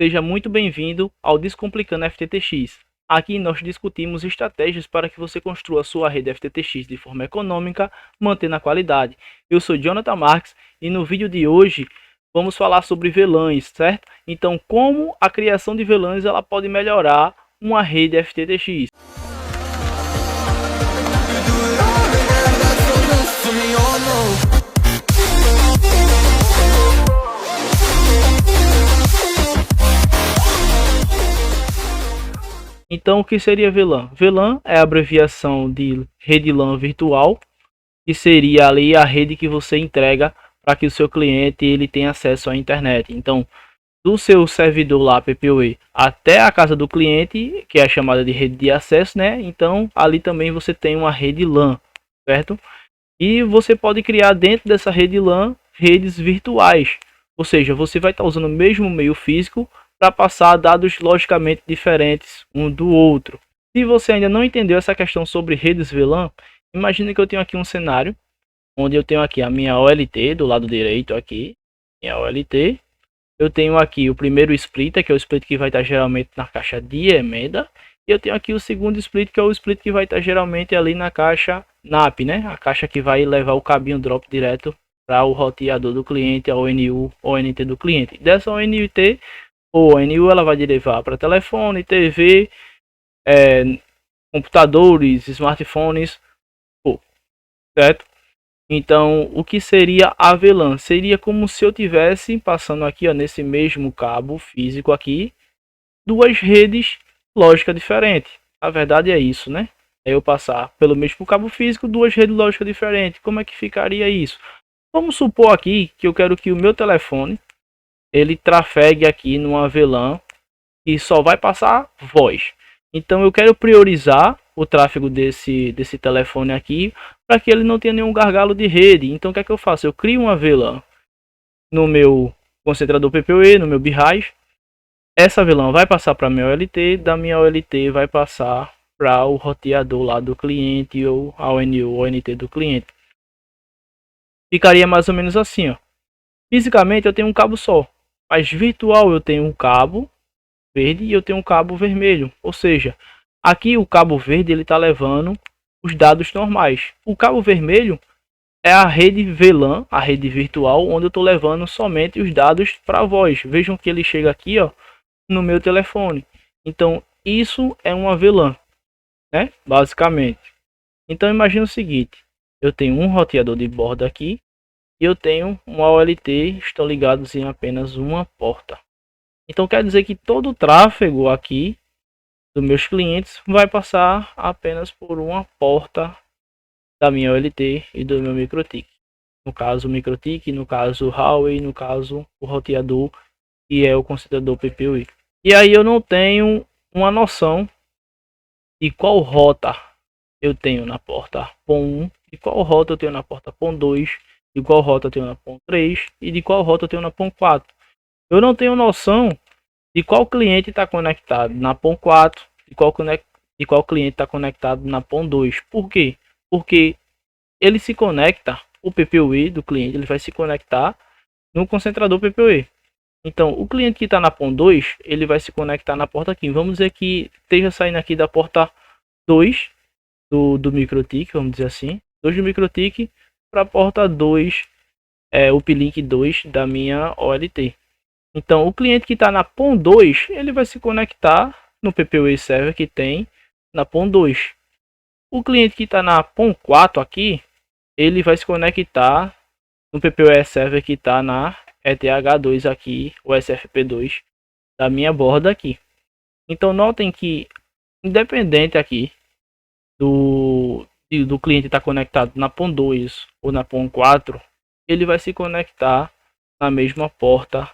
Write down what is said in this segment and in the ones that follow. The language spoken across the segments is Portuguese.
Seja muito bem-vindo ao Descomplicando FTTX. Aqui nós discutimos estratégias para que você construa sua rede FTTX de forma econômica, mantendo a qualidade. Eu sou Jonathan Marques e no vídeo de hoje vamos falar sobre VLANs, certo? Então, como a criação de VLANs ela pode melhorar uma rede FTTX. Então, o que seria VLAN? VLAN é a abreviação de rede LAN virtual, que seria ali a rede que você entrega para que o seu cliente ele tenha acesso à internet. Então, do seu servidor lá, PPoE, até a casa do cliente, que é a chamada de rede de acesso, né? Então, ali também você tem uma rede LAN, certo? E você pode criar dentro dessa rede LAN redes virtuais, ou seja, você vai estar usando o mesmo meio físico para passar dados logicamente diferentes um do outro. Se você ainda não entendeu essa questão sobre redes VLAN, imagine que eu tenho aqui um cenário onde eu tenho aqui a minha OLT do lado direito aqui, minha OLT. Eu tenho aqui o primeiro splitter, que é o split que vai estar geralmente na caixa de emenda. E eu tenho aqui o segundo split, que é o split que vai estar geralmente ali na caixa NAP, né? A caixa que vai levar o cabinho drop direto para o roteador do cliente, a ONU ou ONT do cliente. Dessa ONT ou ONU ela vai derivar para telefone, TV, computadores, smartphones, certo? Então, o que seria a VLAN? Seria como se eu tivesse passando aqui, ó, nesse mesmo cabo físico aqui, duas redes lógicas diferentes. A verdade é isso, né? É eu passar pelo mesmo cabo físico, duas redes lógicas diferentes. Como é que ficaria isso? Vamos supor aqui que eu quero que o meu telefone ele trafegue aqui numa VLAN e só vai passar voz. Então eu quero priorizar o tráfego desse telefone aqui para que ele não tenha nenhum gargalo de rede. Então o que é que eu faço? Eu crio uma VLAN no meu concentrador PPoE, no meu BRAIS. Essa VLAN vai passar para a minha OLT, da minha OLT vai passar para o roteador lá do cliente ou a ONU ou ONT do cliente. Ficaria mais ou menos assim, ó. Fisicamente eu tenho um cabo só, mas virtual eu tenho um cabo verde e eu tenho um cabo vermelho, ou seja, aqui o cabo verde ele está levando os dados normais. O cabo vermelho é a rede VLAN, a rede virtual, onde eu estou levando somente os dados para a voz. Vejam que ele chega aqui, ó, no meu telefone. Então isso é uma VLAN, né? Basicamente. Então imagina o seguinte: eu tenho um roteador de borda aqui e eu tenho uma OLT, estão ligados em apenas uma porta. Então quer dizer que todo o tráfego aqui dos meus clientes vai passar apenas por uma porta da minha OLT e do meu MikroTik. No caso o MikroTik, no caso o Huawei, no caso o roteador que é o concentrador PPoE. E aí eu não tenho uma noção de qual rota eu tenho na porta PON 1, de qual rota eu tenho na porta PON 2, de qual rota eu tenho na PON 3 e de qual rota eu tenho na PON 4. Eu não tenho noção de qual cliente está conectado na PON 4, de qual cliente está conectado na PON 2. Por quê? Porque ele se conecta, o PPoE do cliente, ele vai se conectar no concentrador PPoE. Então, o cliente que está na PON 2, ele vai se conectar na porta aqui. Vamos dizer que esteja saindo aqui da porta 2 do MikroTik, vamos dizer assim, 2 do MikroTik para a porta 2, o uplink 2 da minha OLT. Então, o cliente que está na PON 2, ele vai se conectar no PPoE Server que tem na PON 2. O cliente que está na PON 4 aqui, ele vai se conectar no PPoE Server que está na ETH2 aqui, o SFP2 da minha borda aqui. Então, notem que, independente aqui do cliente estar conectado na PON 2 ou na PON 4, ele vai se conectar na mesma porta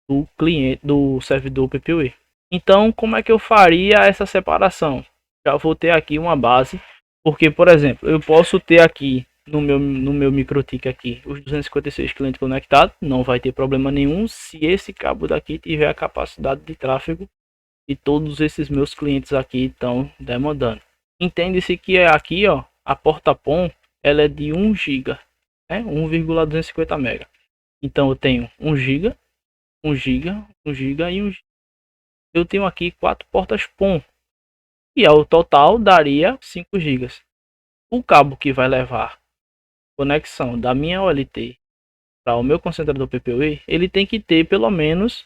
do cliente do servidor PPoE. Então, como é que eu faria essa separação? Já vou ter aqui uma base, porque, por exemplo, eu posso ter aqui no meu MikroTik aqui os 256 clientes conectados, não vai ter problema nenhum se esse cabo daqui tiver a capacidade de tráfego e todos esses meus clientes aqui estão demandando. Entende-se que é aqui, ó, a porta PON, ela é de 1 GB, né? 1,250 MB. Então eu tenho 1 GB, 1 GB, 1 GB e 1 GB. Eu tenho aqui 4 portas PON e ao total daria 5 GB. O cabo que vai levar conexão da minha OLT para o meu concentrador PPUE, ele tem que ter pelo menos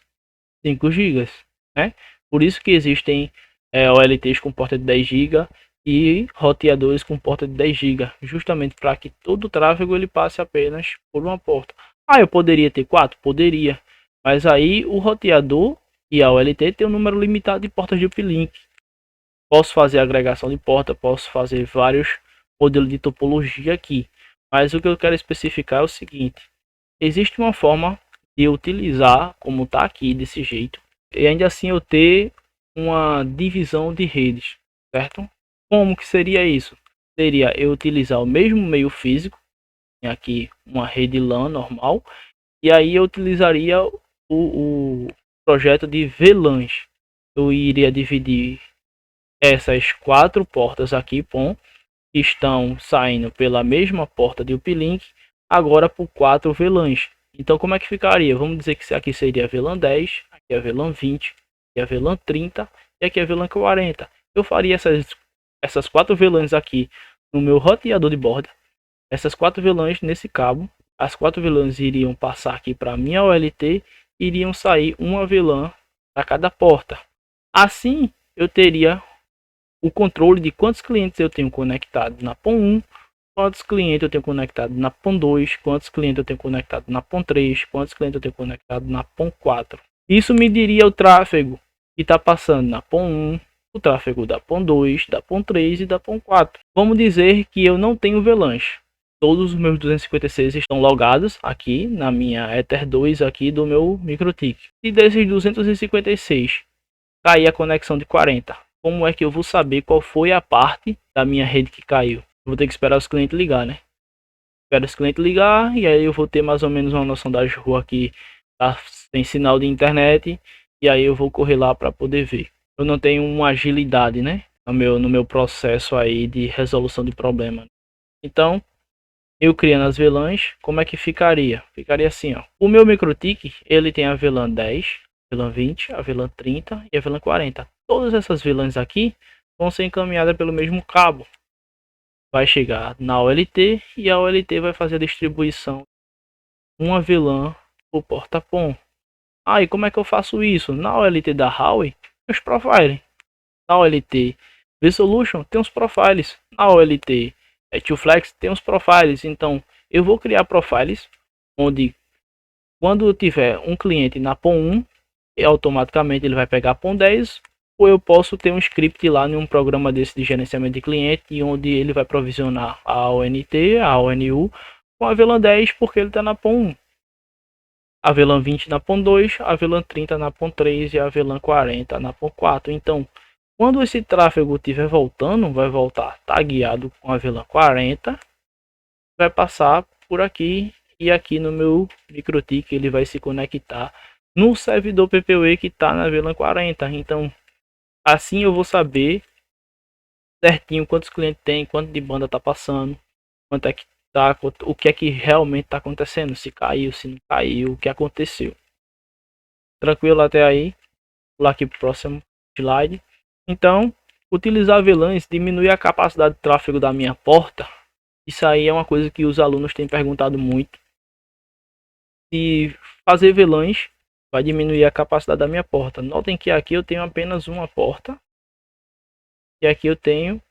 5 GB, né? Por isso que existem OLTs com porta de 10 GB e roteadores com porta de 10 GB, justamente para que todo o tráfego ele passe apenas por uma porta. Eu poderia ter 4? Poderia, mas aí o roteador e a OLT tem um número limitado de portas de uplink. Posso fazer agregação de porta, posso fazer vários modelos de topologia aqui, mas o que eu quero especificar é o seguinte: existe uma forma de utilizar, como está aqui desse jeito, e ainda assim eu ter uma divisão de redes, certo? Como que seria isso? Seria eu utilizar o mesmo meio físico, aqui uma rede LAN normal, e aí eu utilizaria o projeto de VLANs. Eu iria dividir essas 4 portas aqui, PON, que estão saindo pela mesma porta de uplink, agora por 4 VLANs. Então como é que ficaria? Vamos dizer que aqui seria a VLAN 10, aqui a VLAN 20, aqui a VLAN 30 e aqui a VLAN 40. Eu faria essas 4 VLANs aqui no meu roteador de borda, essas 4 VLANs nesse cabo. As 4 VLANs iriam passar aqui para minha OLT, iriam sair uma VLAN para cada porta. Assim eu teria o controle de quantos clientes eu tenho conectado na PON 1, quantos clientes eu tenho conectado na PON 2, quantos clientes eu tenho conectado na PON 3, quantos clientes eu tenho conectado na PON 4. Isso me diria o tráfego que está passando na PON 1, o tráfego da PON 2, da PON 3 e da PON 4. Vamos dizer que eu não tenho VLANs. Todos os meus 256 estão logados aqui na minha Ether 2 aqui do meu MikroTik. E desses 256 cair a conexão de 40. Como é que eu vou saber qual foi a parte da minha rede que caiu? Vou ter que esperar os clientes ligar, né? Espero os clientes ligar e aí eu vou ter mais ou menos uma noção das ruas que tá sem sinal de internet, e aí eu vou correr lá para poder ver. Eu não tenho uma agilidade, né, no meu processo aí de resolução de problema. Então, eu criando as VLANs, como é que ficaria? Ficaria assim, ó. O meu MikroTik, ele tem a VLAN 10, a VLAN 20, a VLAN 30 e a VLAN 40. Todas essas VLANs aqui vão ser encaminhadas pelo mesmo cabo. Vai chegar na OLT e a OLT vai fazer a distribuição uma VLAN por porta PON. E como é que eu faço isso? Na OLT da Huawei tem os profiles. Na OLT vSolution tem os profiles. Na OLT TwoFlex tem os profiles. Então eu vou criar profiles onde quando eu tiver um cliente na PON 1, automaticamente ele vai pegar a PON 10, ou eu posso ter um script lá em um programa desse de gerenciamento de cliente, onde ele vai provisionar a ONT, a ONU com a VLAN 10 porque ele está na PON 1, a VLAN 20 na PON 2, a VLAN 30 na PON 3 e a VLAN 40 na PON 4. Então, quando esse tráfego estiver voltando, vai voltar tagueado com a VLAN 40, vai passar por aqui e aqui no meu MikroTik ele vai se conectar no servidor PPUE que está na VLAN 40. Então, assim eu vou saber certinho quantos clientes tem, quanto de banda tá passando, quanto é que tá, o que é que realmente tá acontecendo, se caiu, se não caiu, o que aconteceu. Tranquilo até aí? Vou lá aqui pro próximo slide. Então, utilizar VLANs diminui a capacidade de tráfego da minha porta. Isso aí é uma coisa que os alunos têm perguntado muito. E fazer VLANs vai diminuir a capacidade da minha porta. Notem que aqui eu tenho apenas uma porta. E aqui eu tenho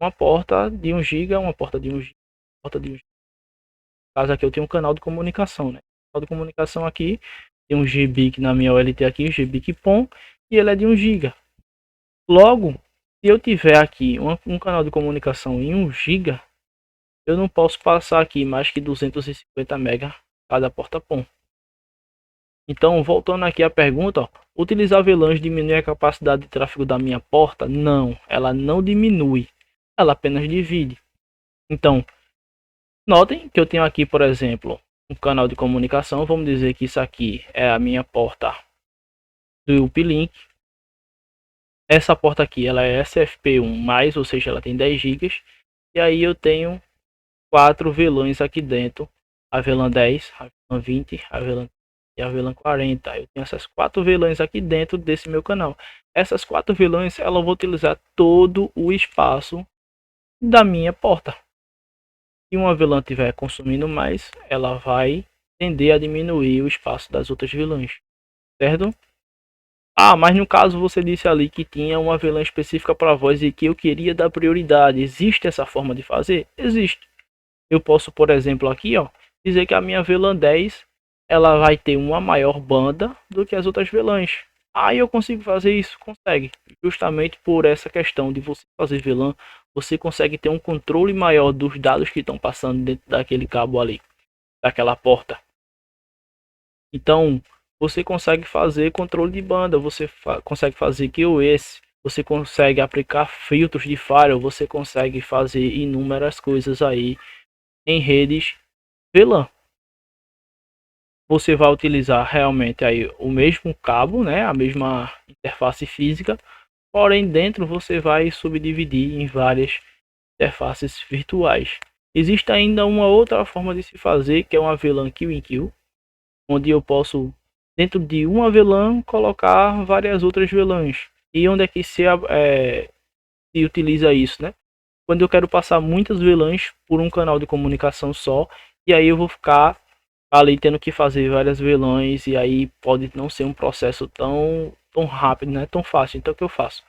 uma porta de 1 GB, uma porta de 1 GB, porta de 1 GB. No caso aqui eu tenho um canal de comunicação, né? O canal de comunicação aqui tem um GBIC na minha OLT aqui, o GBIC PON, e ele é de 1 GB. Logo, se eu tiver aqui um canal de comunicação em 1 GB, eu não posso passar aqui mais que 250 MB cada porta PON. Então, voltando aqui à pergunta, ó, utilizar VLANs diminui a capacidade de tráfego da minha porta? Não, ela não diminui, ela apenas divide. Então, notem que eu tenho aqui, por exemplo, um canal de comunicação. Vamos dizer que isso aqui é a minha porta do uplink. Essa porta aqui ela é SFP1+, ou seja, ela tem 10 GB. E aí eu tenho 4 VLANs aqui dentro. A VLAN 10, a VLAN 20, a VLAN e a VLAN 40. Eu tenho essas 4 VLANs aqui dentro desse meu canal. Essas 4 VLANs, ela vou utilizar todo o espaço da minha porta. Se uma VLAN estiver consumindo mais, ela vai tender a diminuir o espaço das outras VLANs, certo? Ah, mas no caso você disse ali que tinha uma VLAN específica para voz e que eu queria dar prioridade. Existe essa forma de fazer? Existe. Eu posso, por exemplo, aqui, ó, dizer que a minha VLAN 10 ela vai ter uma maior banda do que as outras VLANs. Aí eu consigo fazer isso? Consegue. Justamente por essa questão de você fazer VLAN, você consegue ter um controle maior dos dados que estão passando dentro daquele cabo ali, daquela porta. Então, você consegue fazer controle de banda, você consegue fazer QoS, você consegue aplicar filtros de firewall, você consegue fazer inúmeras coisas aí em redes VLAN. Você vai utilizar realmente aí o mesmo cabo, né, a mesma interface física, porém dentro você vai subdividir em várias interfaces virtuais. Existe ainda uma outra forma de se fazer, que é uma VLAN kill in kill, onde eu posso, dentro de uma VLAN, colocar várias outras VLANs. E onde é que se utiliza isso, né? Quando eu quero passar muitas VLANs por um canal de comunicação só, e aí eu vou ficar ali tendo que fazer várias VLANs, e aí pode não ser um processo tão rápido, né? Tão fácil. Então o que eu faço?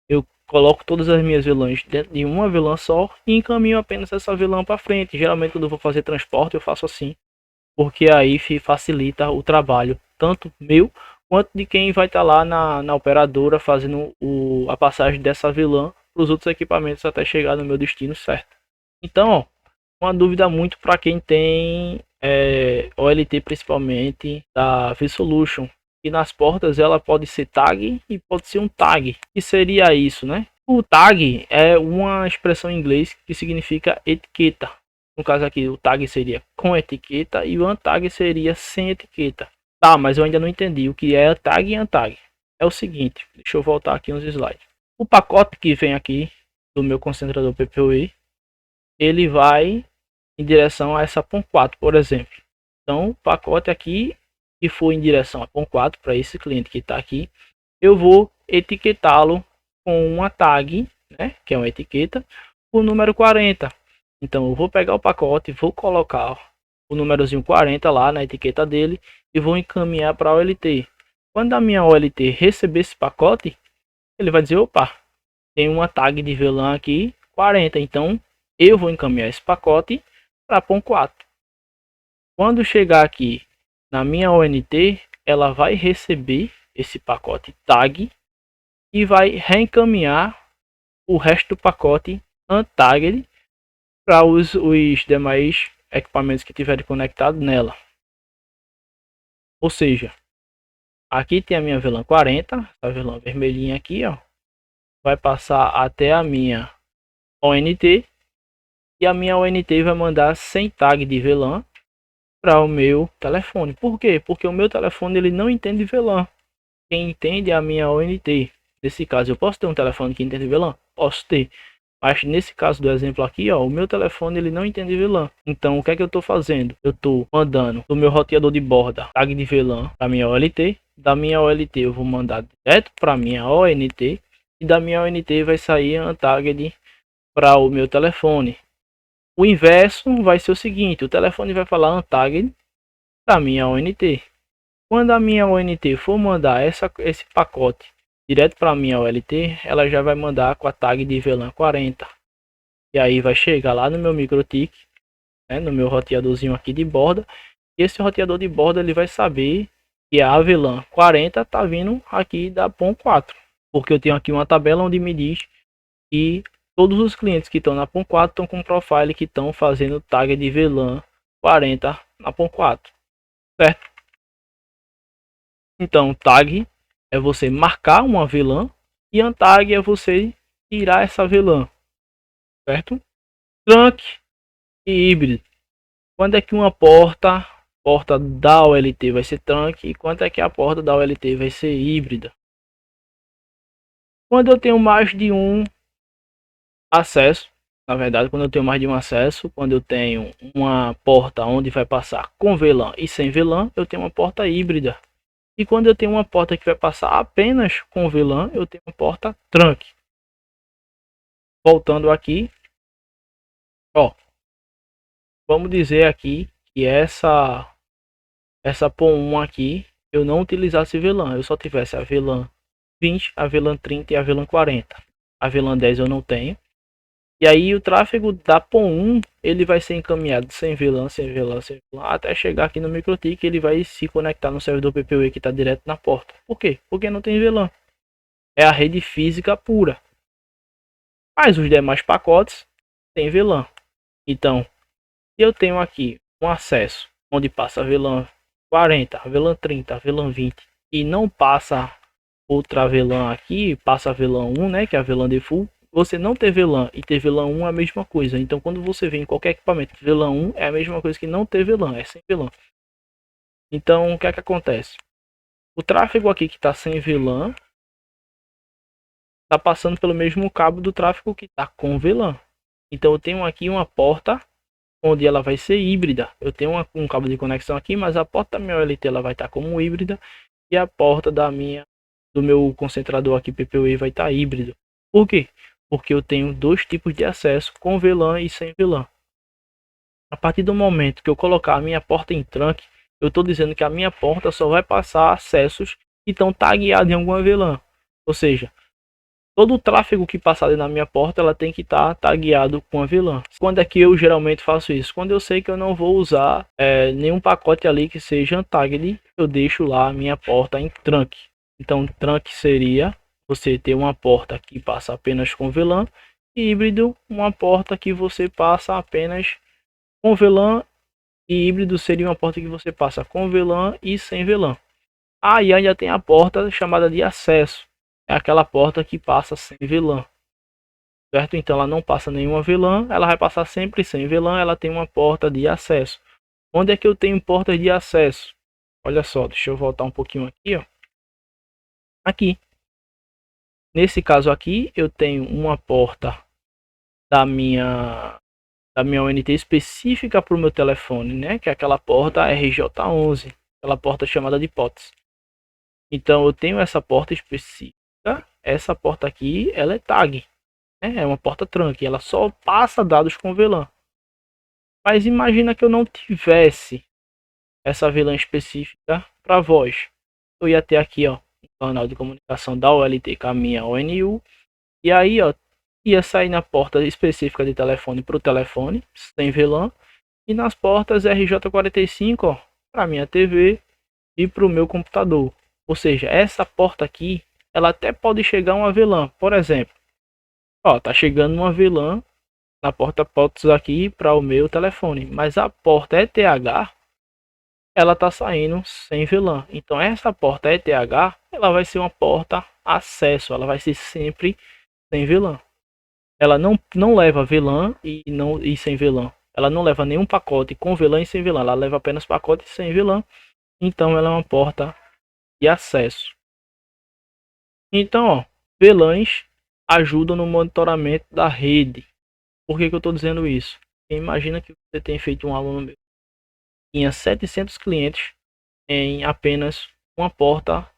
Eu coloco todas as minhas VLANs dentro de uma VLAN só e encaminho apenas essa VLAN para frente. Geralmente quando eu vou fazer transporte eu faço assim, porque aí facilita o trabalho, tanto meu quanto de quem vai estar lá na operadora fazendo a passagem dessa VLAN para os outros equipamentos até chegar no meu destino certo. Então, ó, uma dúvida muito para quem tem OLT, principalmente da V-Solution, e nas portas ela pode ser tag e pode ser um tag. Que seria isso, né? O tag é uma expressão em inglês que significa etiqueta. No caso aqui, o tag seria com etiqueta e o untag seria sem etiqueta. Tá, mas eu ainda não entendi o que é tag e untag. É o seguinte, deixa eu voltar aqui uns slides. O pacote que vem aqui do meu concentrador PPoE, ele vai em direção a essa PON 4, por exemplo. Então, o pacote aqui que for em direção a PON 4 para esse cliente que está aqui, eu vou etiquetá-lo com uma tag, né, que é uma etiqueta, o número 40. Então eu vou pegar o pacote, vou colocar o númerozinho 40 lá na etiqueta dele e vou encaminhar para a OLT. Quando a minha OLT receber esse pacote, ele vai dizer, opa, tem uma tag de VLAN aqui 40, então eu vou encaminhar esse pacote para PON 4. Quando chegar aqui na minha ONT, ela vai receber esse pacote tag e vai reencaminhar o resto do pacote untagged para os demais equipamentos que tiverem conectado nela. Ou seja, aqui tem a minha VLAN 40, a VLAN vermelhinha aqui, ó, vai passar até a minha ONT e a minha ONT vai mandar sem tag de VLAN para o meu telefone. Por quê? Porque o meu telefone ele não entende VLAN. Quem entende é a minha ONT. Nesse caso, eu posso ter um telefone que entende VLAN? Posso ter. Mas nesse caso do exemplo aqui, ó, o meu telefone ele não entende VLAN. Então, o que é que eu estou fazendo? Eu estou mandando do meu roteador de borda tag de VLAN para minha OLT. Da minha OLT eu vou mandar direto para minha ONT. E da minha ONT vai sair a tagged para o meu telefone. O inverso vai ser o seguinte: o telefone vai falar untagged para minha ONT. Quando a minha ONT for mandar esse pacote direto para a minha OLT, ela já vai mandar com a tag de VLAN 40. E aí vai chegar lá no meu MikroTik, né, no meu roteadorzinho aqui de borda. E esse roteador de borda ele vai saber que a VLAN 40 está vindo aqui da PON 4. Porque eu tenho aqui uma tabela onde me diz que todos os clientes que estão na PON 4 estão com profile que estão fazendo tag de VLAN 40 na PON 4. Certo? Então, tag é você marcar uma VLAN e untag é você tirar essa VLAN, certo? Trunk e híbrido. Quando é que uma porta da OLT vai ser trunk e quando é que a porta da OLT vai ser híbrida? Quando eu tenho mais de um acesso, Na verdade, quando eu tenho mais de um acesso, quando eu tenho uma porta onde vai passar com VLAN e sem VLAN, eu tenho uma porta híbrida. E quando eu tenho uma porta que vai passar apenas com VLAN, eu tenho uma porta trunk. Voltando aqui, ó, vamos dizer aqui que essa PON1 aqui eu não utilizasse VLAN, eu só tivesse a VLAN 20, a VLAN 30 e a VLAN 40. A VLAN 10 eu não tenho. E aí o tráfego da PON1 ele vai ser encaminhado sem VLAN, sem VLAN, sem VLAN, até chegar aqui no MikroTik, ele vai se conectar no servidor PPWE que está direto na porta. Por quê? Porque não tem VLAN. É a rede física pura. Mas os demais pacotes tem VLAN. Então, se eu tenho aqui um acesso onde passa VLAN 40, VLAN 30, VLAN 20 e não passa outra VLAN aqui, passa VLAN 1, né, que é a VLAN default, você não ter VLAN e ter VLAN 1 é a mesma coisa. Então, quando você vê em qualquer equipamento VLAN 1 é a mesma coisa que não ter VLAN, é sem VLAN. Então, o que é que acontece? O tráfego aqui que está sem VLAN está passando pelo mesmo cabo do tráfego que está com VLAN. Então, eu tenho aqui uma porta onde ela vai ser híbrida. Eu tenho um cabo de conexão aqui, mas a porta da minha OLT ela vai estar como híbrida e a porta do meu concentrador aqui PPWE vai estar híbrido. Por quê? Porque eu tenho dois tipos de acesso, com VLAN e sem VLAN. A partir do momento que eu colocar a minha porta em trunk, eu estou dizendo que a minha porta só vai passar acessos que estão tagueados em alguma VLAN. Ou seja, todo o tráfego que passar na minha porta, ela tem que estar tagueado com a VLAN. Quando é que eu geralmente faço isso? Quando eu sei que eu não vou usar nenhum pacote ali que seja untagged, eu deixo lá a minha porta em trunk. Então, trunk seria você ter uma porta que passa apenas com VLAN, e híbrido, uma porta que você passa apenas com VLAN, e híbrido seria uma porta que você passa com VLAN e sem VLAN. E ainda tem a porta chamada de acesso. É aquela porta que passa sem VLAN, certo? Então ela não passa nenhuma VLAN, ela vai passar sempre sem VLAN, ela tem uma porta de acesso. Onde é que eu tenho portas de acesso? Olha só, deixa eu voltar um pouquinho aqui, ó. Aqui. Nesse caso aqui, eu tenho uma porta da minha ONT específica para o meu telefone, né? Que é aquela porta RJ11, aquela porta chamada de POTS. Então eu tenho essa porta específica. Essa porta aqui, ela é tag, né? É uma porta trunk, ela só passa dados com VLAN. Mas imagina que eu não tivesse essa VLAN específica para voz. Eu ia ter aqui, ó, um canal de comunicação da OLT com a minha ONU, e aí, ó, ia sair na porta específica de telefone para o telefone sem VLAN, e nas portas RJ45, ó, para minha TV e para o meu computador. Ou seja, essa porta aqui, ela até pode chegar uma VLAN, por exemplo, ó, tá chegando uma VLAN na porta POTS aqui para o meu telefone, mas a porta ETH ela tá saindo sem VLAN. Então essa porta ETH ela vai ser uma porta acesso, ela vai ser sempre sem VLAN. Ela não leva VLAN e sem VLAN. Ela não leva nenhum pacote com VLAN e sem VLAN, ela leva apenas pacote sem VLAN. Então ela é uma porta de acesso. Então, ó, VLANs ajudam no monitoramento da rede. Por que eu estou dizendo isso? Imagina que você tem feito um aluno meu, tinha 700 clientes em apenas uma porta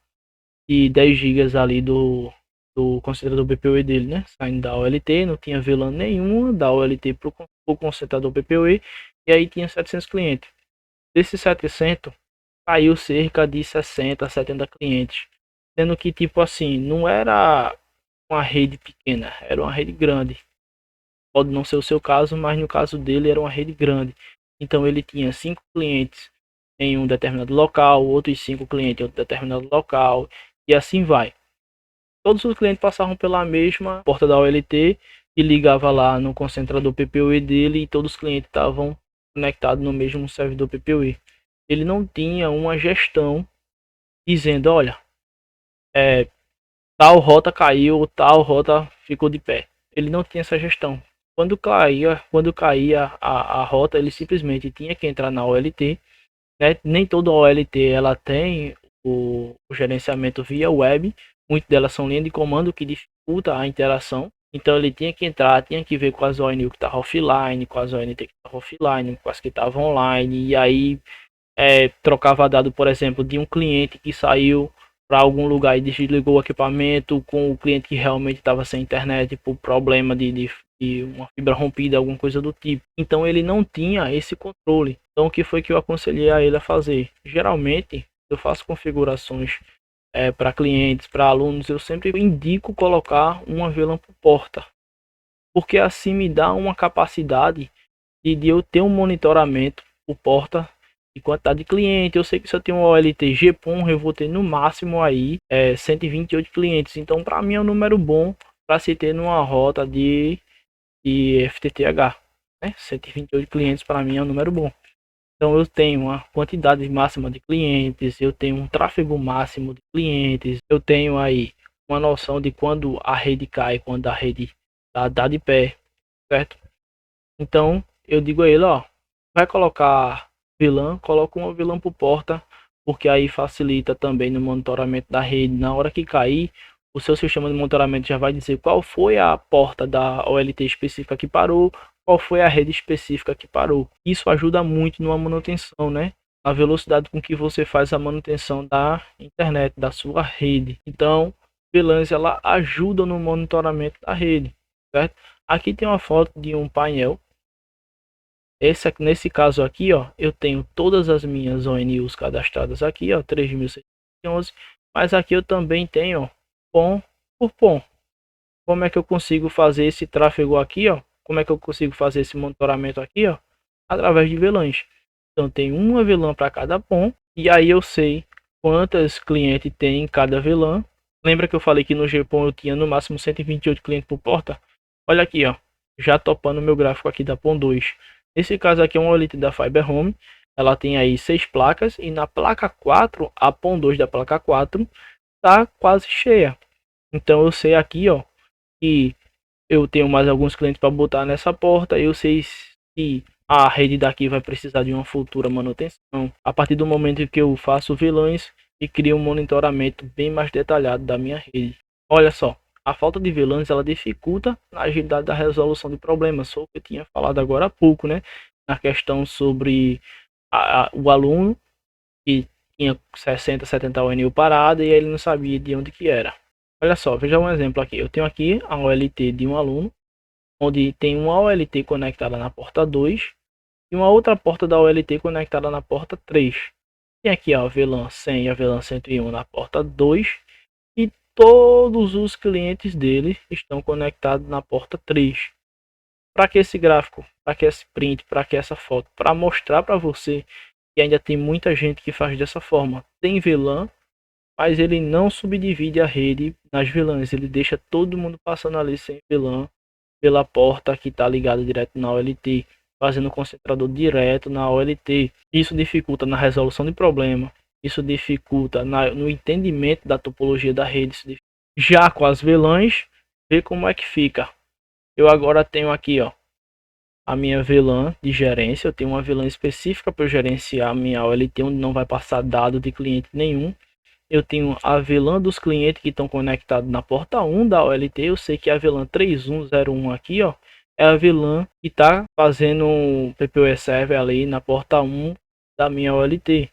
de 10 GB ali do concentrador PPWE dele, né? Saindo da OLT, não tinha VLAN nenhuma da OLT para o concentrador PPWE, e aí tinha 700 clientes. Desses 700, caiu cerca de 60, 70 clientes. Sendo que, tipo assim, não era uma rede pequena, era uma rede grande. Pode não ser o seu caso, mas no caso dele era uma rede grande. Então ele tinha 5 clientes em um determinado local, outros 5 clientes em outro determinado local, e assim vai. Todos os clientes passavam pela mesma porta da OLT e ligava lá no concentrador PPWE dele, e todos os clientes estavam conectados no mesmo servidor PPWE. Ele não tinha uma gestão dizendo, olha, tal rota caiu, tal rota ficou de pé. Ele não tinha essa gestão. Quando caía a rota, ele simplesmente tinha que entrar na OLT, né? Nem toda OLT ela tem o gerenciamento via web. Muitas delas são linha de comando que dificulta a interação. Então ele tinha que entrar, tinha que ver quais ONU que estavam offline, quais ONT que estavam offline, quais que estavam online, e aí trocava dado, por exemplo, de um cliente que saiu para algum lugar e desligou o equipamento com o cliente que realmente estava sem internet por problema de uma fibra rompida, alguma coisa do tipo. Então ele não tinha esse controle. Então o que foi que eu aconselhei a ele a fazer? Geralmente eu faço configurações para clientes, para alunos, eu sempre indico colocar uma VLAN por porta, porque assim me dá uma capacidade de eu ter um monitoramento por porta de quantidade de cliente. Eu sei que se eu tenho um OLT GPON, eu vou ter no máximo aí 128 clientes. Então, para mim é um número bom para se ter numa rota de FTTH. Né? 128 clientes para mim é um número bom. Então, eu tenho uma quantidade máxima de clientes, eu tenho um tráfego máximo de clientes, eu tenho aí uma noção de quando a rede cai, quando a rede dá de pé, certo? Então, eu digo a ele, ó, vai colocar vilã, coloca uma vilã por porta, porque aí facilita também no monitoramento da rede. Na hora que cair, o seu sistema de monitoramento já vai dizer qual foi a porta da OLT específica que parou, qual foi a rede específica que parou. Isso ajuda muito numa manutenção, né? A velocidade com que você faz a manutenção da internet, da sua rede. Então, VLANs ela ajuda no monitoramento da rede, certo? Aqui tem uma foto de um painel. Nesse caso aqui, ó, eu tenho todas as minhas ONUs cadastradas aqui, ó, 3.611, mas aqui eu também tenho PON por PON. Como é que eu consigo fazer esse tráfego aqui, ó? Como é que eu consigo fazer esse monitoramento aqui, ó? Através de VLANs. Então tem uma VLAN para cada PON, e aí eu sei quantos clientes tem em cada VLAN. Lembra que eu falei que no GPON eu tinha no máximo 128 clientes por porta? Olha aqui, ó, já topando o meu gráfico aqui da PON 2. Nesse caso aqui é uma OLT da Fiber Home. Ela tem aí 6 placas e na placa 4, a PON 2 da placa 4 tá quase cheia. Então eu sei aqui, ó, que eu tenho mais alguns clientes para botar nessa porta. Eu sei se a rede daqui vai precisar de uma futura manutenção. A partir do momento que eu faço VLANs e crio um monitoramento bem mais detalhado da minha rede. Olha só, a falta de VLANs ela dificulta a agilidade da resolução de problemas. Foi o que eu tinha falado agora há pouco, né? Na questão sobre o aluno que tinha 60, 70 ONU parada e ele não sabia de onde que era. Olha só, veja um exemplo aqui. Eu tenho aqui a OLT de um aluno, onde tem uma OLT conectada na porta 2 e uma outra porta da OLT conectada na porta 3. Tem aqui a VLAN 100 e a VLAN 101 na porta 2 e todos os clientes dele estão conectados na porta 3. Para que esse gráfico? Para que esse print? Para que essa foto? Para mostrar para você que ainda tem muita gente que faz dessa forma. Tem VLAN, mas ele não subdivide a rede nas VLANs. Ele deixa todo mundo passando ali sem VLAN pela porta que está ligada direto na OLT, fazendo o concentrador direto na OLT. Isso dificulta na resolução de problema. Isso dificulta no entendimento da topologia da rede. Já com as VLANs, vê como é que fica. Eu agora tenho aqui, ó, a minha VLAN de gerência. Eu tenho uma VLAN específica para gerenciar a minha OLT, onde não vai passar dado de cliente nenhum. Eu tenho a VLAN dos clientes que estão conectados na porta 1 da OLT. Eu sei que a VLAN 3101 aqui, ó, é a VLAN que está fazendo um PPoE server ali na porta 1 da minha OLT.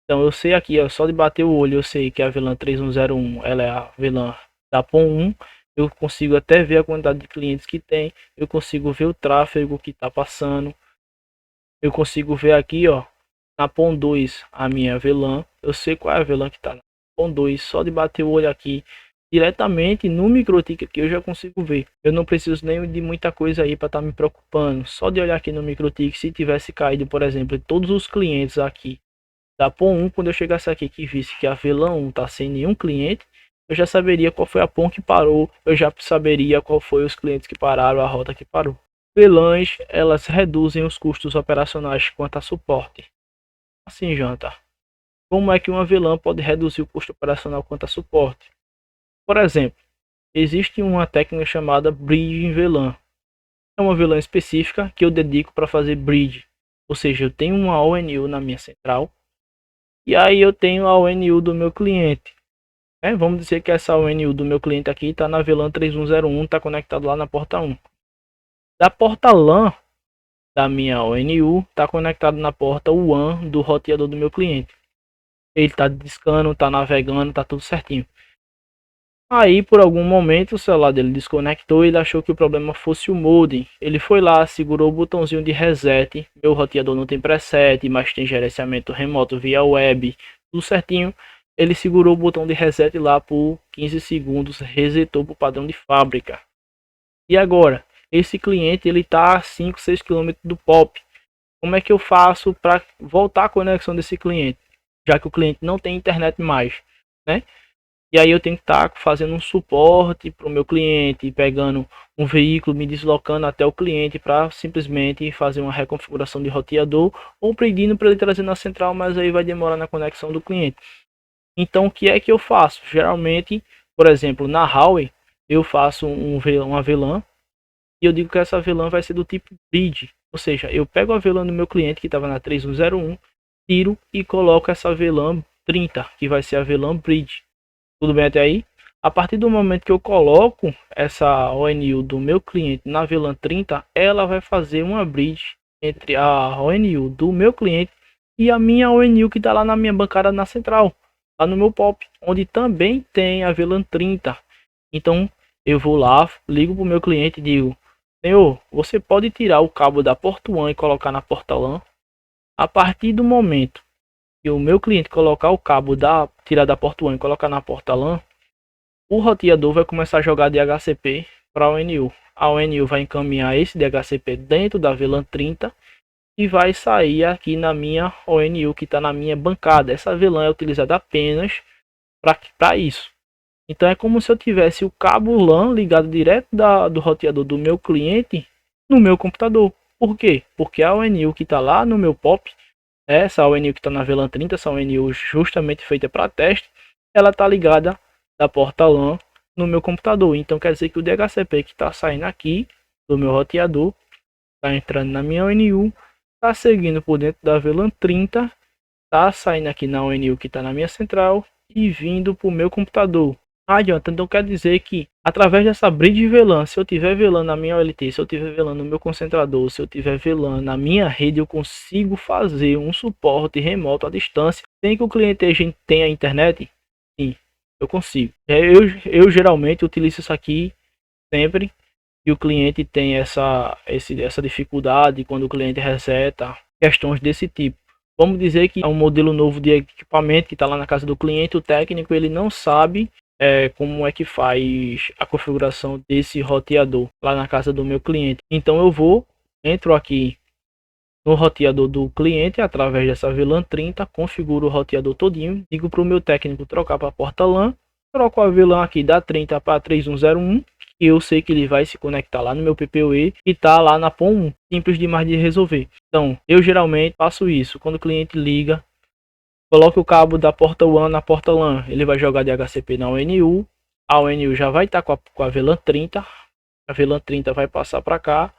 Então eu sei aqui, ó, só de bater o olho, eu sei que a VLAN 3101 ela é a VLAN da PON 1. Eu consigo até ver a quantidade de clientes que tem. Eu consigo ver o tráfego que está passando. Eu consigo ver aqui, ó, na PON 2 a minha VLAN. Eu sei qual é a VLAN que está na PON 2. Só de bater o olho aqui diretamente no MikroTik aqui eu já consigo ver. Eu não preciso nem de muita coisa aí para estar me preocupando. Só de olhar aqui no MikroTik, se tivesse caído, por exemplo, todos os clientes aqui da PON 1, quando eu chegasse aqui que visse que a VLAN 1 tá sem nenhum cliente, eu já saberia qual foi a PON que parou, eu já saberia qual foi os clientes que pararam, a rota que parou. VLANs, elas reduzem os custos operacionais quanto a suporte. Assim, Janta, como é que uma VLAN pode reduzir o custo operacional quanto a suporte? Por exemplo, existe uma técnica chamada Bridge em VLAN. É uma VLAN específica que eu dedico para fazer bridge, ou seja, eu tenho uma ONU na minha central, e aí eu tenho a ONU do meu cliente. né? Vamos dizer que essa ONU do meu cliente aqui está na VLAN 3101, está conectado lá na porta 1. Da porta LAN da minha ONU está conectado na porta WAN do roteador do meu cliente. Ele está discando, está navegando, está tudo certinho. Aí, por algum momento, o celular dele desconectou e ele achou que o problema fosse o modem. Ele foi lá, segurou o botãozinho de reset. Meu roteador não tem preset, mas tem gerenciamento remoto via web, tudo certinho. Ele segurou o botão de reset lá por 15 segundos, resetou para o padrão de fábrica. E agora, esse cliente ele está a 5, 6 km do POP. Como é que eu faço para voltar a conexão desse cliente? Já que o cliente não tem internet mais, né? E aí eu tenho que estar fazendo um suporte para o meu cliente, pegando um veículo, me deslocando até o cliente para simplesmente fazer uma reconfiguração de roteador ou pedindo para ele trazer na central, mas aí vai demorar na conexão do cliente. Então o que é que eu faço? Geralmente, por exemplo, na Huawei, eu faço uma VLAN e eu digo que essa VLAN vai ser do tipo bridge, ou seja, eu pego a VLAN do meu cliente que estava na 3101, tiro e coloco essa VLAN 30, que vai ser a VLAN bridge. Tudo bem até aí? A partir do momento que eu coloco essa ONU do meu cliente na VLAN 30, ela vai fazer uma bridge entre a ONU do meu cliente e a minha ONU que está lá na minha bancada na central, lá no meu POP, onde também tem a VLAN 30. Então eu vou lá, ligo para o meu cliente e digo: senhor, você pode tirar o cabo da porta WAN e colocar na porta LAN? A partir do momento que o meu cliente colocar o cabo tirar da porta WAN e colocar na porta LAN, o roteador vai começar a jogar DHCP para a ONU. A ONU vai encaminhar esse DHCP dentro da VLAN 30 e vai sair aqui na minha ONU que está na minha bancada. Essa VLAN é utilizada apenas para isso. Então é como se eu tivesse o cabo LAN ligado direto do roteador do meu cliente no meu computador. Por quê? Porque a ONU que está lá no meu POP, essa ONU que está na VLAN 30, essa ONU justamente feita para teste, ela está ligada da porta LAN no meu computador. Então quer dizer que o DHCP que está saindo aqui do meu roteador, está entrando na minha ONU, está seguindo por dentro da VLAN 30, está saindo aqui na ONU que está na minha central e vindo para o meu computador. Adianta, então quer dizer que através dessa bridge VLAN, se eu tiver VLAN na minha OLT, se eu tiver VLAN no meu concentrador, se eu tiver VLAN na minha rede, eu consigo fazer um suporte remoto à distância sem que o cliente tenha internet? Sim, eu consigo. Eu geralmente utilizo isso aqui sempre que o cliente tem essa dificuldade quando o cliente reseta, questões desse tipo. Vamos dizer que é um modelo novo de equipamento que está lá na casa do cliente, o técnico ele não sabe como é que faz a configuração desse roteador lá na casa do meu cliente. Então eu entro aqui no roteador do cliente através dessa VLAN 30, configuro o roteador todinho, digo para o meu técnico trocar para a porta LAN, troco a VLAN aqui da 30 para 3101, e eu sei que ele vai se conectar lá no meu PPoE e tá lá na PON 1, simples demais de resolver. Então eu geralmente faço isso, quando o cliente liga, coloque o cabo da porta WAN na porta LAN, ele vai jogar DHCP na ONU, a ONU já vai estar com a VLAN 30, a VLAN 30 vai passar para cá,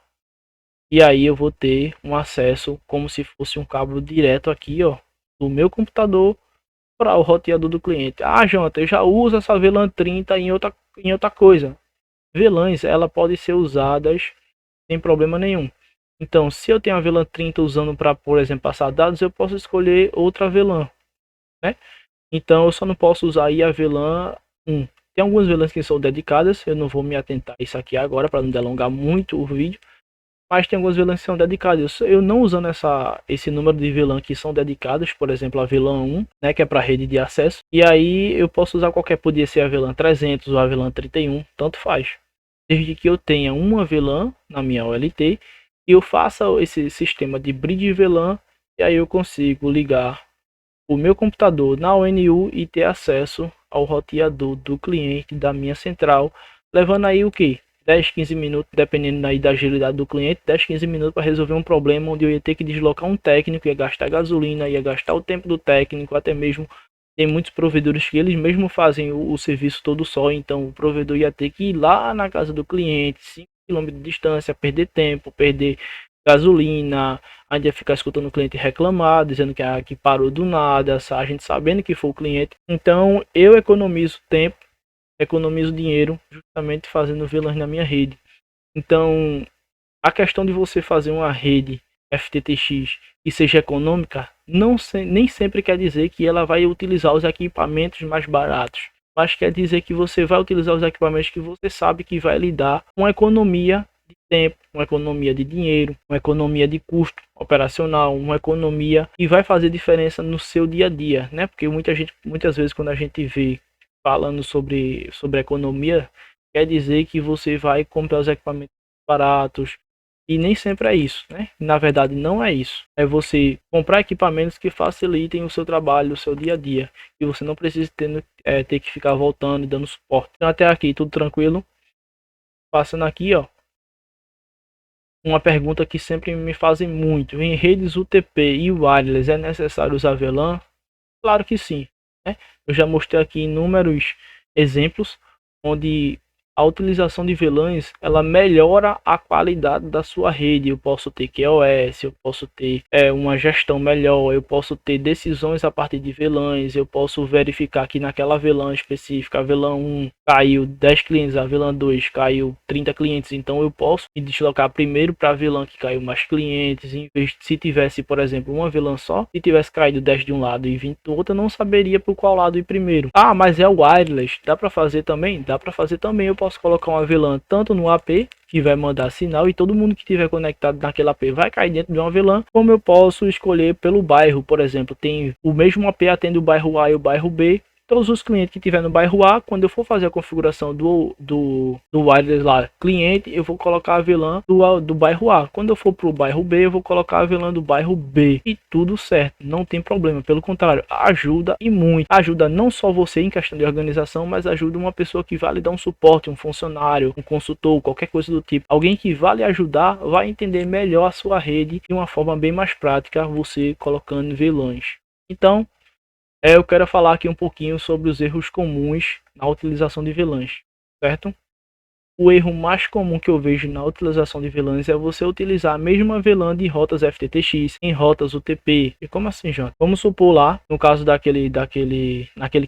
e aí eu vou ter um acesso como se fosse um cabo direto aqui, ó, do meu computador para o roteador do cliente. Ah, Jonathan, eu já uso essa VLAN 30 em outra coisa. VLANs, ela pode ser usadas sem problema nenhum. Então, se eu tenho a VLAN 30 usando para, por exemplo, passar dados, eu posso escolher outra VLAN, né? Então, eu só não posso usar aí a VLAN 1. Tem algumas VLANs que são dedicadas, eu não vou me atentar a isso aqui agora para não delongar muito o vídeo, mas tem algumas VLANs que são dedicadas. Eu não usando esse número de VLAN que são dedicadas, por exemplo, a VLAN 1, né, que é para rede de acesso, e aí eu posso usar qualquer, podia ser a VLAN 300 ou a VLAN 31, tanto faz. Desde que eu tenha uma VLAN na minha OLT e eu faça esse sistema de bridge VLAN, e aí eu consigo ligar o meu computador na ONU e ter acesso ao roteador do cliente da minha central, levando aí o que? 10, 15 minutos, dependendo aí da agilidade do cliente, 10, 15 minutos para resolver um problema onde eu ia ter que deslocar um técnico, ia gastar gasolina, ia gastar o tempo do técnico, até mesmo tem muitos provedores que eles mesmo fazem o serviço todo só, então o provedor ia ter que ir lá na casa do cliente, 5 km de distância, perder tempo, perder gasolina, ainda ia ficar escutando o cliente reclamar, dizendo que parou do nada, a gente sabendo que foi o cliente. Então eu economizo tempo, economizo dinheiro justamente fazendo VLANs na minha rede. Então a questão de você fazer uma rede FTTX e seja econômica, nem sempre quer dizer que ela vai utilizar os equipamentos mais baratos, mas quer dizer que você vai utilizar os equipamentos que você sabe que vai lhe dar uma economia de tempo, uma economia de dinheiro, uma economia de custo operacional, uma economia que vai fazer diferença no seu dia a dia, né? Porque muitas vezes quando a gente vê falando sobre economia, quer dizer que você vai comprar os equipamentos baratos, e nem sempre é isso, né? Na verdade, não é isso. É você comprar equipamentos que facilitem o seu trabalho, o seu dia a dia. E você não precisa ter que ficar voltando e dando suporte. Então, até aqui, tudo tranquilo. Passando aqui, ó. Uma pergunta que sempre me fazem muito. Em redes UTP e wireless, é necessário usar VLAN? Claro que sim, né? Eu já mostrei aqui inúmeros exemplos onde a utilização de VLANs ela melhora a qualidade da sua rede. Eu posso ter QoS, eu posso ter uma gestão melhor, eu posso ter decisões a partir de VLANs, eu posso verificar que naquela VLAN específica, a VLAN 1 caiu 10 clientes, a VLAN 2 caiu 30 clientes, então eu posso me deslocar primeiro para a VLAN que caiu mais clientes, em vez de se tivesse, por exemplo, uma VLAN só, se tivesse caído 10 de um lado e 20 do outro, eu não saberia por qual lado ir primeiro. Ah, mas é wireless, dá para fazer também? Dá para fazer também. Eu posso colocar uma VLAN tanto no AP, que vai mandar sinal, e todo mundo que estiver conectado naquele AP vai cair dentro de uma VLAN, como eu posso escolher pelo bairro, por exemplo, tem o mesmo AP atende o bairro A e o bairro B. Todos os clientes que tiver no bairro A, quando eu for fazer a configuração do wireless lá, cliente, eu vou colocar a VLAN do bairro A. Quando eu for para o bairro B, eu vou colocar a VLAN do bairro B. E tudo certo, não tem problema. Pelo contrário, ajuda e muito. Ajuda não só você em questão de organização, mas ajuda uma pessoa que vai lhe dar um suporte, um funcionário, um consultor, qualquer coisa do tipo. Alguém que vai lhe ajudar, vai entender melhor a sua rede de uma forma bem mais prática, você colocando VLANs. Então, eu quero falar aqui um pouquinho sobre os erros comuns na utilização de VLANs, certo? O erro mais comum que eu vejo na utilização de VLANs é você utilizar a mesma VLAN de rotas FTTX em rotas UTP. E como assim, João? Vamos supor lá, no caso naquele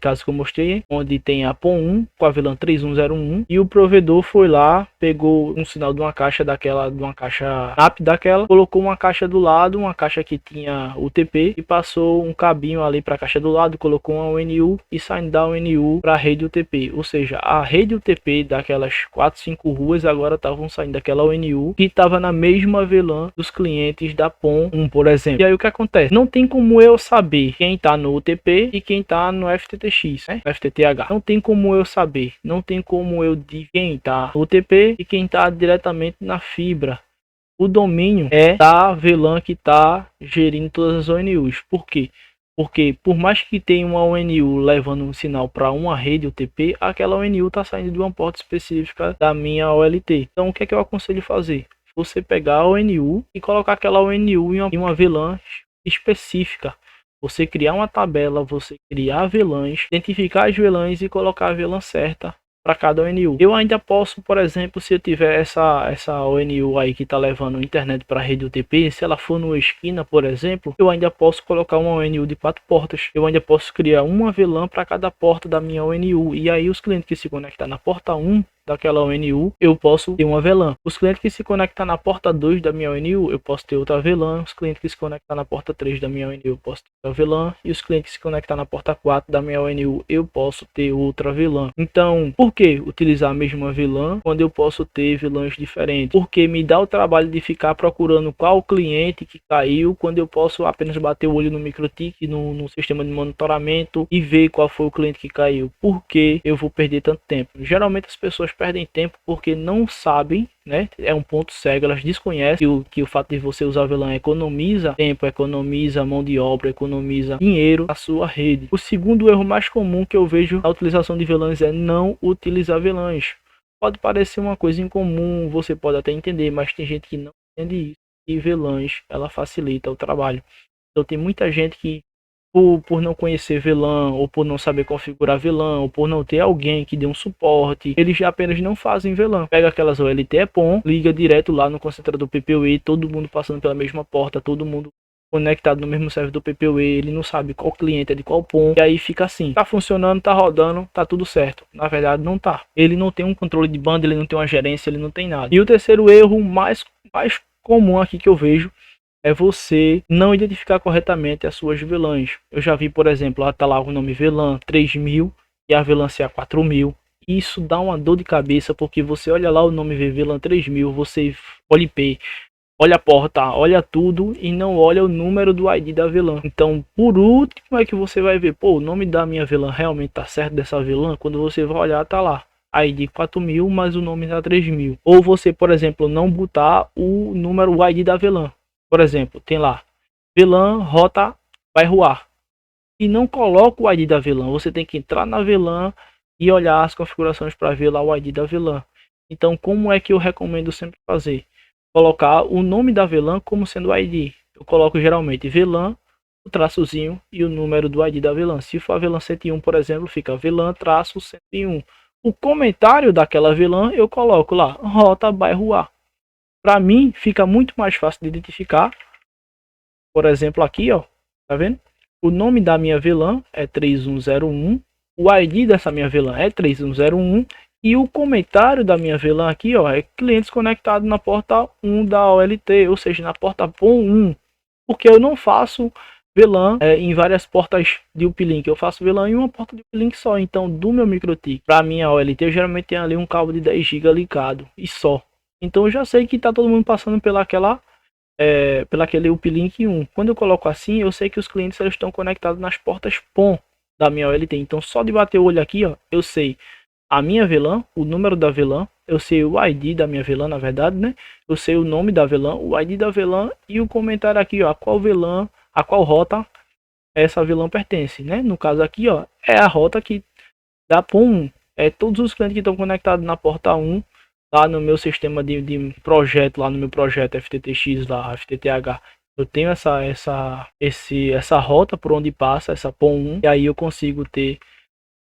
caso que eu mostrei, onde tem a PON1 com a VLAN 3101 e o provedor foi lá, pegou um sinal de uma caixa NAP daquela, colocou uma caixa do lado, uma caixa que tinha UTP e passou um cabinho ali para a caixa do lado, colocou uma ONU e saindo da ONU para a rede UTP. Ou seja, a rede UTP daquelas 5 ruas agora estavam saindo daquela ONU que estava na mesma VLAN dos clientes da PON1, por exemplo. E aí o que acontece? Não tem como eu saber quem está no UTP e quem está no FTTX, né? FTTH. Não tem como eu saber. Não tem como eu dizer quem está no UTP e quem está diretamente na fibra. O domínio é da VLAN que está gerindo todas as ONUs. Por quê? Porque por mais que tenha uma ONU levando um sinal para uma rede UTP, aquela ONU está saindo de uma porta específica da minha OLT. Então o que é que eu aconselho fazer? Você pegar a ONU e colocar aquela ONU em uma VLAN específica. Você criar uma tabela, você criar VLANs, identificar as VLANs e colocar a VLAN certa para cada ONU. Eu ainda posso, por exemplo, se eu tiver essa ONU aí que está levando internet para a rede UTP, se ela for numa esquina, por exemplo, eu ainda posso colocar uma ONU de 4 portas. Eu ainda posso criar uma VLAN para cada porta da minha ONU. E aí os clientes que se conectar na porta 1 daquela ONU, eu posso ter uma VLAN. Os clientes que se conectar na porta 2 da minha ONU, eu posso ter outra VLAN. Os clientes que se conectar na porta 3 da minha ONU, eu posso ter outra VLAN. E os clientes que se conectar na porta 4 da minha ONU, eu posso ter outra VLAN. Então, por que utilizar a mesma VLAN quando eu posso ter VLANs diferentes? Porque me dá o trabalho de ficar procurando qual cliente que caiu, quando eu posso apenas bater o olho no MikroTik, no sistema de monitoramento e ver qual foi o cliente que caiu. Por que eu vou perder tanto tempo? Geralmente as pessoas perdem tempo porque não sabem, né? É um ponto cego, elas desconhecem que o fato de você usar VLAN economiza tempo, economiza mão de obra, economiza dinheiro na sua rede. O segundo erro mais comum que eu vejo na utilização de VLANs é não utilizar VLANs. Pode parecer uma coisa incomum, você pode até entender, mas tem gente que não entende isso. E VLANs, ela facilita o trabalho. Então tem muita gente que por não conhecer VLAN, ou por não saber configurar VLAN, ou por não ter alguém que dê um suporte, eles já apenas não fazem VLAN. Pega aquelas OLT EPON, liga direto lá no concentrador PPUE, todo mundo passando pela mesma porta, todo mundo conectado no mesmo servidor PPUE, ele não sabe qual cliente é de qual PON, e aí fica assim, tá funcionando, tá rodando, tá tudo certo. Na verdade não tá. Ele não tem um controle de banda, ele não tem uma gerência, ele não tem nada. E o terceiro erro mais comum aqui que eu vejo é você não identificar corretamente as suas VLANs. Eu já vi, por exemplo, lá tá lá o nome VLAN 3000 e a VLAN CA 4000. Isso dá uma dor de cabeça, porque você olha lá o nome VLAN 3000, você olha IP, olha a porta, olha tudo e não olha o número do ID da VLAN. Então, por último é que você vai ver, pô, o nome da minha VLAN realmente tá certo dessa VLAN. Quando você vai olhar, tá lá ID 4000, mas o nome tá 3000. Ou você, por exemplo, não botar o número, o ID da VLAN. Por exemplo, tem lá VLAN rota bairro A e não coloca o ID da VLAN. Você tem que entrar na VLAN e olhar as configurações para ver lá o ID da VLAN. Então, como é que eu recomendo sempre fazer? Colocar o nome da VLAN como sendo o ID. Eu coloco geralmente VLAN, o traçozinho e o número do ID da VLAN. Se for a VLAN 101, por exemplo, fica VLAN traço 101. O comentário daquela VLAN eu coloco lá, rota bairro A. Para mim fica muito mais fácil de identificar. Por exemplo, aqui, ó, tá vendo? O nome da minha VLAN é 3101, o ID dessa minha VLAN é 3101 e o comentário da minha VLAN aqui, ó, é clientes conectados na porta 1 da OLT, ou seja, na porta PON 1, porque eu não faço VLAN em várias portas de uplink, eu faço VLAN em uma porta de uplink só. Então, do meu MikroTik para minha OLT, eu geralmente tenho ali um cabo de 10 GB ligado e só. Então eu já sei que tá todo mundo passando pela aquele uplink 1. Quando eu coloco assim, eu sei que os clientes eles estão conectados nas portas PON da minha OLT. Então só de bater o olho aqui, ó, eu sei a minha VLAN, o número da VLAN, eu sei o ID da minha VLAN, na verdade, né? Eu sei o nome da VLAN, o ID da VLAN e o comentário aqui, ó, a qual VLAN, a qual rota essa VLAN pertence, né? No caso aqui, ó, é a rota que da PON 1. É todos os clientes que estão conectados na porta 1 lá no meu sistema de projeto, lá no meu projeto FTTX, lá, FTTH, eu tenho essa rota por onde passa essa PON 1 e aí eu consigo ter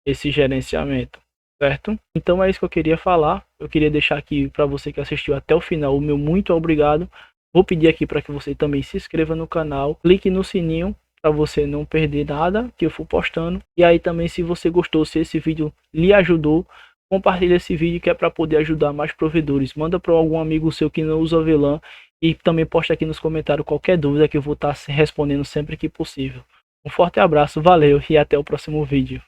esse gerenciamento, certo? Então é isso que eu queria falar. Eu queria deixar aqui para você que assistiu até o final o meu muito obrigado. Vou pedir aqui para que você também se inscreva no canal, clique no sininho para você não perder nada que eu for postando. E aí também, se você gostou, se esse vídeo lhe ajudou, compartilha esse vídeo que é para poder ajudar mais provedores. Manda para algum amigo seu que não usa VLAN e também posta aqui nos comentários qualquer dúvida que eu vou estar respondendo sempre que possível. Um forte abraço, valeu e até o próximo vídeo.